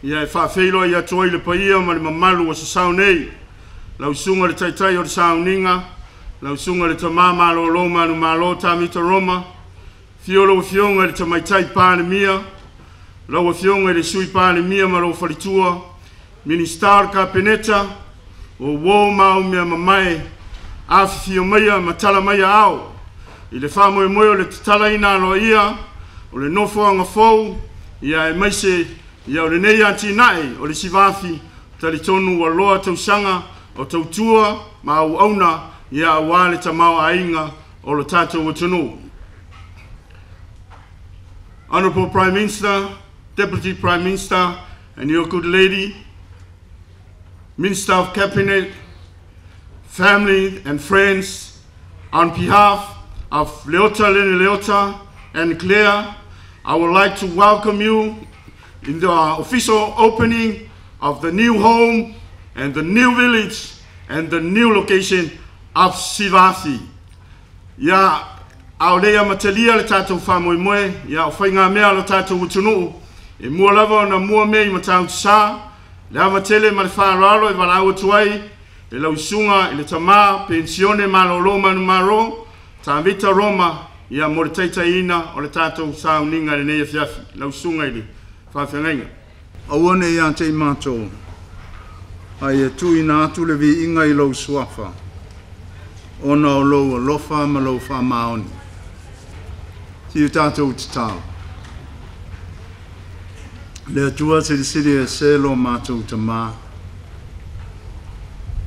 ia e whaafeilo ia toi le paia ma le mamalu o sa sau nei. Lau sunga le taitai o le sau ninga, lau sunga le tamā malo loma anu malo tamita Roma, fiolo fionga le tamaitai pāne mia, lau fionga le sui pāne mia ma lo falitua, ministar ka peneta, o wo mau mea mamae, AFI fio maia matala maia au, i le whamoe moe o le tatala ina aloa ia, o le nofo anga fau, ia e maise, ia o le nei anti nai, o le sivafi, tali tonu wa loa tausanga, o tautua, ma au auna, ia awale tamau ainga, o lo tatou o tunu. Honorable Prime Minister, Deputy Prime Minister, and your good lady, Minister of Cabinet, family and friends, on behalf of Leota Lene Leota and Claire, I would like to welcome you in the official opening of the new home and the new village and the new location of SIVA. Ya aulea matalia le tatou whamoemoe, ya o whainga mea lo tatou utunu, e mua lava na mua mea I matau sa, le ama tele ma le whaaralo e walau atuai, e lau isunga, e le tamā, pensione ma lo loma nu maro, ta vita Roma, ia mo le taitaina o le tatou sa uninga le nei fiafi, lau isunga ili, whawhengainga. Awane ia te mātou, ai e tui nā atu le vi inga I lau suafa, ona o lau alofa ma lau wha maoni. Ti u tātou te tāu. Le atua te siri e selo mātou te mā.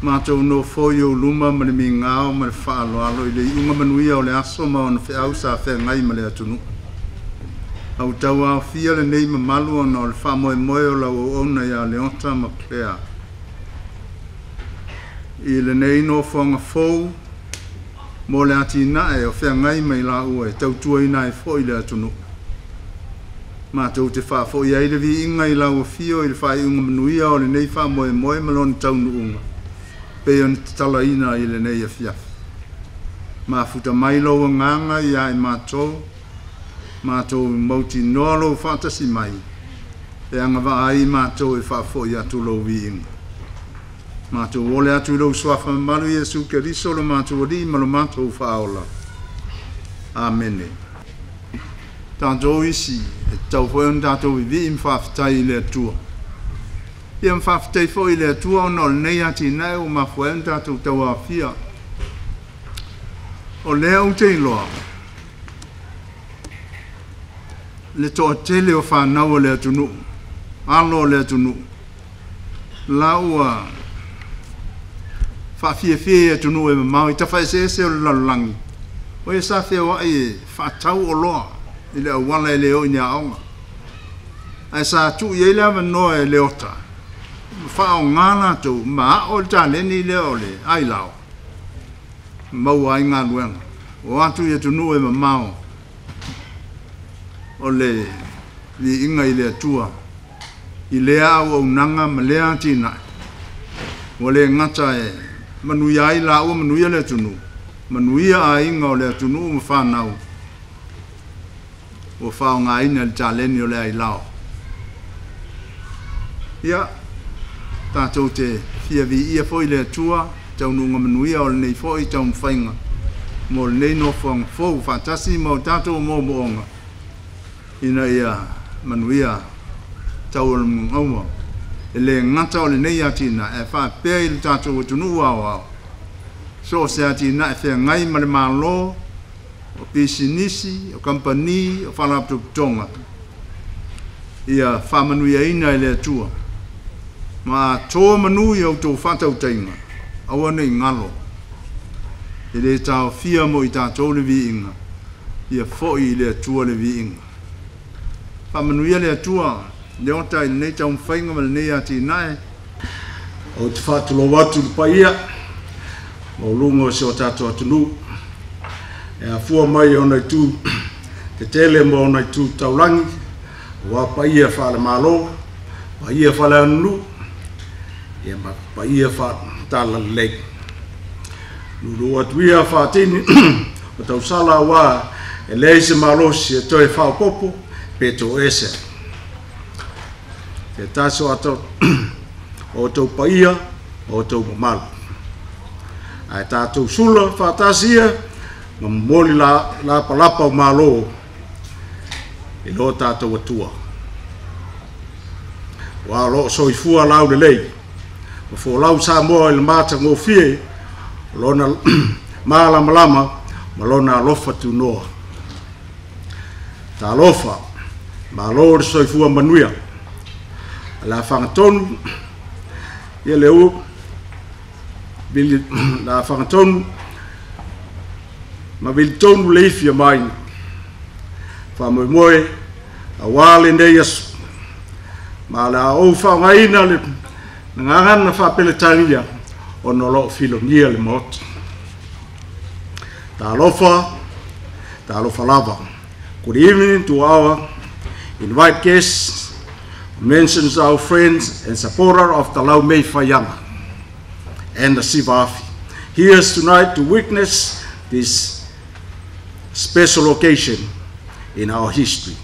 Mātou no foi o luma ma le mi ngāo ma le wha aloalo I le iunga manuia o le aso ma ona whi au sa whi ngai ma le atunu. Au tau au fia le nei ma malu ona o le wha moe moe o lau o ona ia Leota ma Claire. I le nei no whanga fau, mo le ati nae o whea ngai mai la ua e tautua ina e fo I le atunu. Mātou te wha fo I aile vi inga I lau o fio I le wha iunga manuia o le nei wha moe moe maloni taunu unga. Pea ni te tala ina I le nei a fiafi. Mā futa mai lau a nganga I ai mātou mauti noa lau whatasi mai. E anga wa ai mātou e wha fo I atu lau vi inga. Mātou ole atu lau swafa malu Yesu Keriso lo mātou ori malo mātou whaola. Amene. Tātou isi, e tau whaon tātou I vi mwhawhitai I le atua. Ia mwhawhitai fo I le atua o le nei ati nei o ma whaon tātou tau a fia. O lea u te iloa. Le toa tele o whanau o le atunu. Alo o le atunu. Laua whawhia tunu e mau I tawhai se o lalangi. O e sa whea wa e whatau o loa I le awala e leo I ni aonga. Ai sa tu I eile awa noa e Leota. Whao ngana tu ma o le taleni leo le ai lao. Mau ai ngā luenga. O atu e tunu e mau. O le li inga I le atua. I lea au au nanga ma lea tina. O le ngata e manuia I la ua manuia le tunu. Manuia a inga o le tunu ma whanau. O whao ngā ina le taleni o le ai lao. Ia, tātou te fia vi ia fo I le atua, tau nunga manuia o le nei fo I tau mwhainga. Mo le nei no whanga fo, whatasi mo tātou mo moonga. Ina ia manuia tau o le mungauma. E le ngata o le nei atina e wha pēa I le tātou o tunu au au. So se atina e whea ngai ma le malo, o pisinisi, o kampani, o whalaptu tonga. Ia whamanuia ina I le atua. Ma tō manui au tō whatau tainga, awane I ngalo. E le tau fia mo I tātou le vi inga, ia foi I le atua le vi inga. Whamanuia le atua, Leota I nei tau mwhainga ma le nei ati nae. O te whātulo watu le paia, o lungo se o tātou atunu. E a fua mai o nei tū, te tele mo o nei tū taurangi, wa paia whale malo, paia whale anulu, ia ma paia whale tala lei. Lulu atuia whātini, o tau sala wa, e leise malosi e toi whao popo, pe tō ese. Te taso ato o tau paia o tau mamalu. Ai tātou sula whātasia ma moli la palapa o malo i lo tātou atua. Wa lo soifua lau le lei. Ma fo lau sa moa i le mata ngō fie lona mālama ma lona alofa tu noa. Ta alofa ma lo le soifua manuia. La whangatonu ia leu bili la whangatonu ma bili tonu leifia mai whamoe moe a wale nei asu ma la au whangaina le ngangana whapeletaria o no lo filonia le mot. Ta alofa lava. Good evening to our invite guests, mentions our friends and supporter of the Lau Mei Whaianga and the SIVA AFI. Here is tonight to witness this special occasion in our history.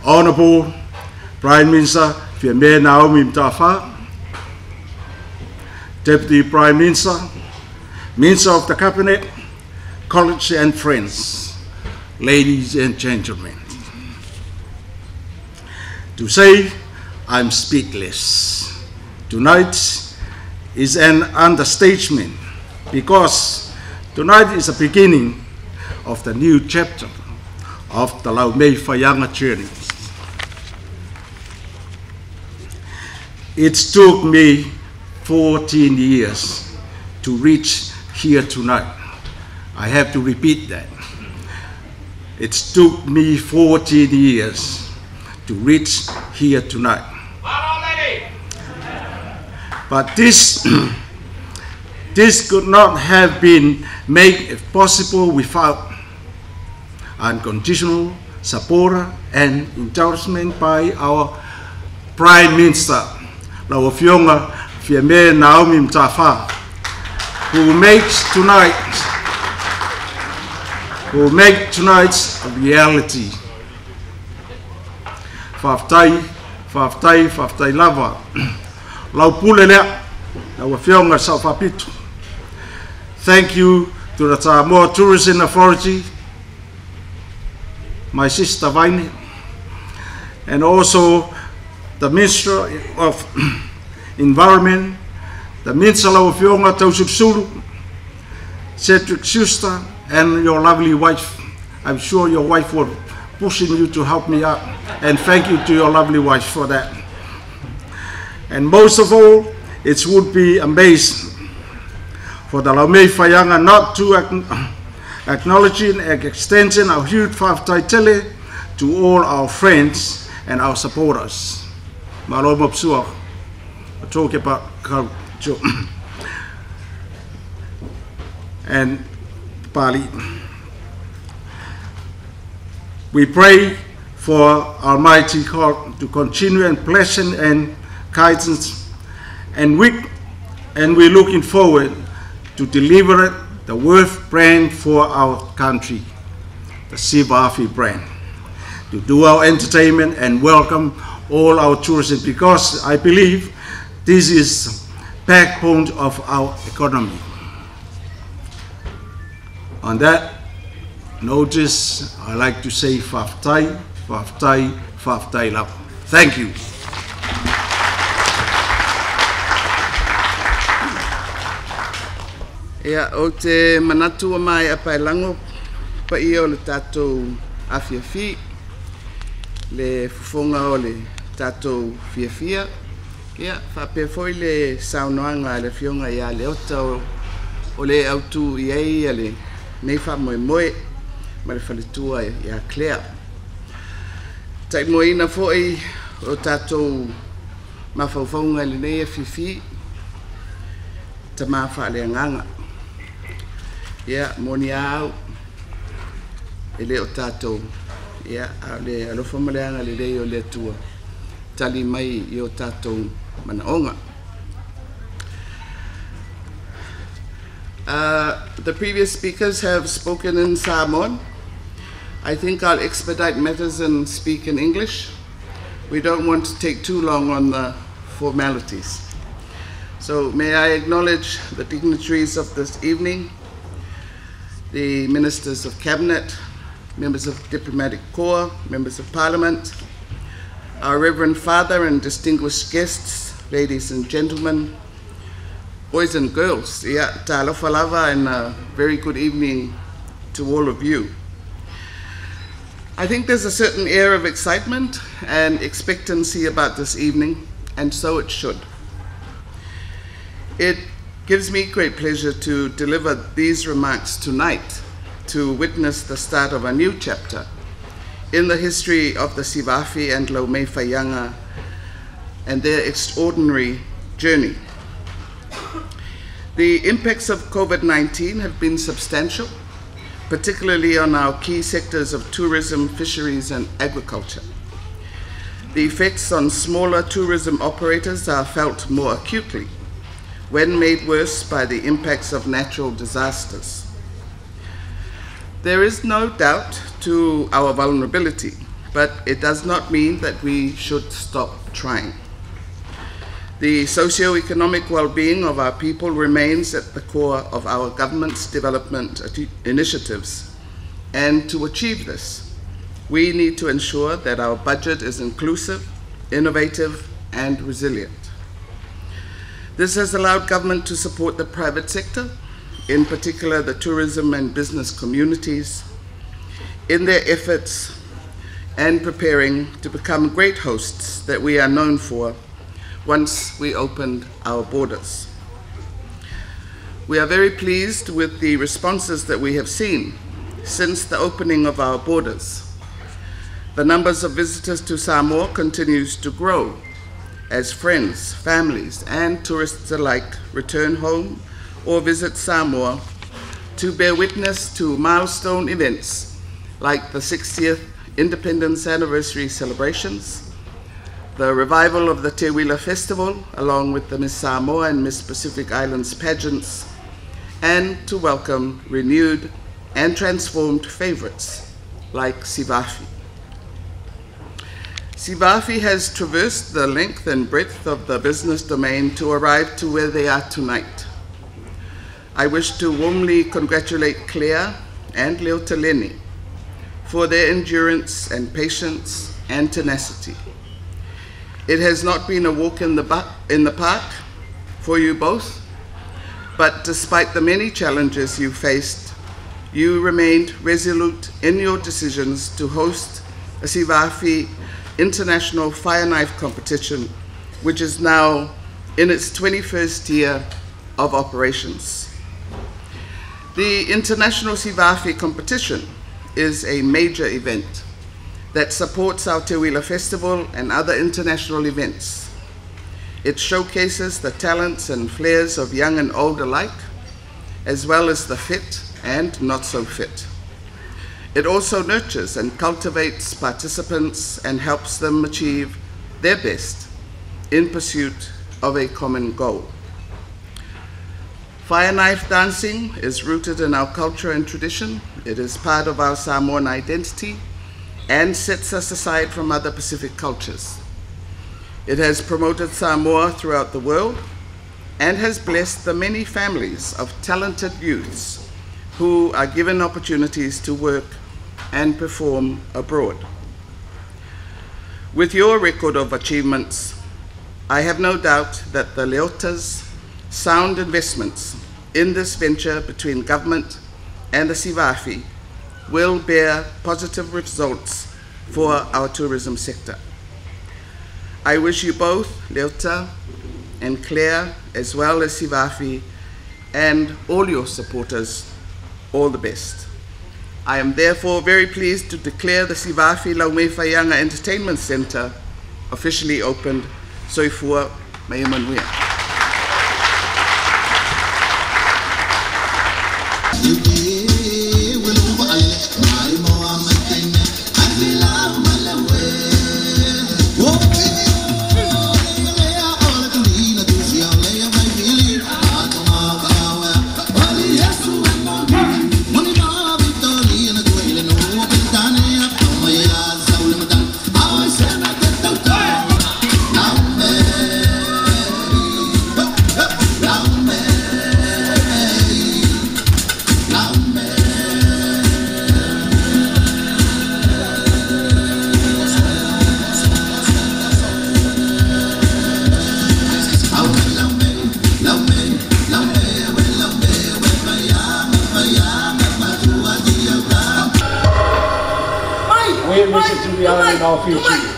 Honorable Prime Minister Fiamē Naomi Mtafa, Deputy Prime Minister, Minister of the Cabinet, colleagues and friends, ladies and gentlemen. To say I'm speechless tonight is an understatement, because tonight is the beginning of the new chapter of the Lau Mei Whaianga journey. It took me 14 years to reach here tonight. I have to repeat that. It took me 14 years to reach here tonight. But this could not have been made possible without unconditional support and endorsement by our Prime Minister, Lau Fionga Fiamē Naomi Mtafa, who makes tonight's a reality. Whaftai lava. Lau pule lea, lau whionga sa whapitu. Thank you to the Samoa Tourism Authority, my sister Vaine, and also the Minister of Environment, the Minister lau whionga Tausupsulu, Cedric Schuster, and your lovely wife. I'm sure your wife will pushing you to help me out, and thank you to your lovely wife for that. And most of all, it would be amazing for the Lau Mei Whaianga not to acknowledge and extend our huge whaftaitele to all our friends and our supporters. Malo mopsua, I talk about culture and Pali. We pray for Almighty God to continue and blessing and guidance, and we're looking forward to deliver the worth brand for our country, the SIVA AFI brand, to do our entertainment and welcome all our tourists, because I believe this is the backbone of our economy. On that notice, I like to say whaftai lava. Thank you. Ia, o te manatua mai a Pailango, pa ia o le tātou awhiawhi, le fufonga o le tātou whiawhia. Ia, whape foi le saunoanga le whionga ia le ota o le autu iei a le nei wha moe moe, ma le whaletua ia Claire. Tai moina foi o tātou mawhauwhaunga le nei a whiwhi, ta mawha le nganga. Ia, moni au, e le o tātou, ia, le alofa maleanga le rei o le atua, tali mai i o tātou manaonga. The previous speakers have spoken in Samoan. I think I'll expedite matters and speak in English. we don't want to take too long on the formalities. So may I acknowledge the dignitaries of this evening, the Ministers of Cabinet, members of Diplomatic Corps, members of Parliament, our Reverend Father and distinguished guests, ladies and gentlemen, boys and girls, ta'alofa lava, and a very good evening to all of you. I think there's a certain air of excitement and expectancy about this evening, and so it should. It gives me great pleasure to deliver these remarks tonight to witness the start of a new chapter in the history of the SIVA and Laumeiwhaianga and their extraordinary journey. The impacts of COVID-19 have been substantial, particularly on our key sectors of tourism, fisheries, and agriculture. The effects on smaller tourism operators are felt more acutely when made worse by the impacts of natural disasters. There is no doubt to our vulnerability, but it does not mean that we should stop trying. The socio-economic well-being of our people remains at the core of our government's development initiatives. And to achieve this, we need to ensure that our budget is inclusive, innovative, and resilient. This has allowed government to support the private sector, in particular the tourism and business communities, in their efforts and preparing to become great hosts that we are known for once we opened our borders. We are very pleased with the responses that we have seen since the opening of our borders. The numbers of visitors to Samoa continues to grow as friends, families, and tourists alike return home or visit Samoa to bear witness to milestone events like the 60th Independence Anniversary celebrations, the revival of the Te Wila Festival, along with the Miss Samoa and Miss Pacific Islands pageants, and to welcome renewed and transformed favorites like SIVA. SIVA has traversed the length and breadth of the business domain to arrive to where they are tonight. I wish to warmly congratulate Claire and Leotaleni for their endurance and patience and tenacity. It has not been a walk in the park for you both, but despite the many challenges you faced, you remained resolute in your decisions to host a SIVA International Fire Knife Competition, which is now in its 21st year of operations. The International SIVA Competition is a major event that supports our Te Wila Festival and other international events. It showcases the talents and flares of young and old alike, as well as the fit and not so fit. It also nurtures and cultivates participants and helps them achieve their best in pursuit of a common goal. Fire knife dancing is rooted in our culture and tradition. It is part of our Samoan identity and sets us aside from other Pacific cultures. It has promoted Samoa throughout the world and has blessed the many families of talented youths who are given opportunities to work and perform abroad. With your record of achievements, I have no doubt that the Leota's sound investments in this venture between government and the SIVA will bear positive results for our tourism sector. I wish you both, Leota and Claire, as well as SIVA and all your supporters, all the best. I am therefore very pleased to declare the SIVA Laumeiwhaianga Entertainment Centre officially opened. Soifua Maimanuia. Go! We'll listen to the island of Fiji.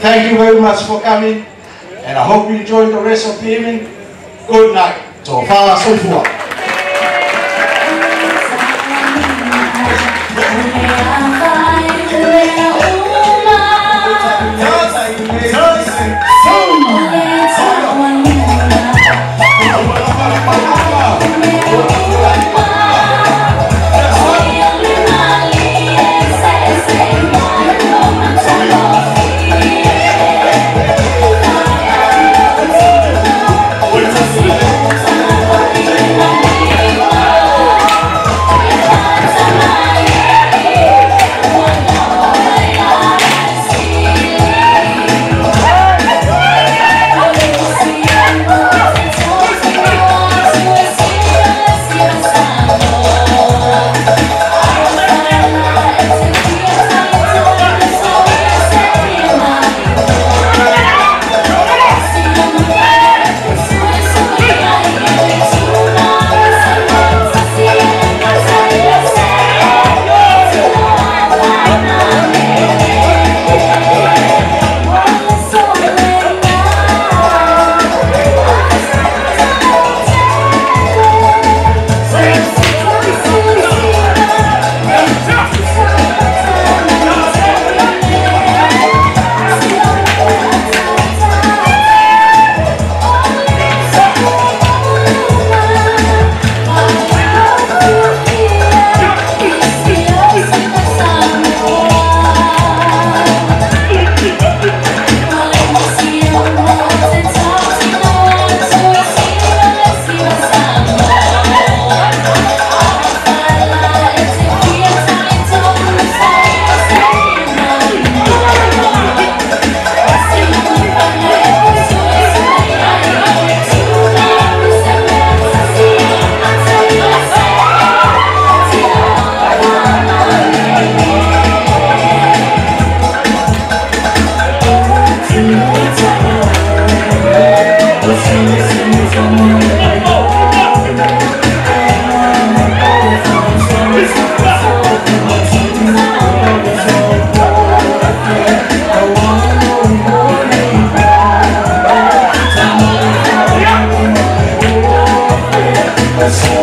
Thank you very much for coming, and I hope you enjoy the rest of the evening. Good night. So far, so far. Yes.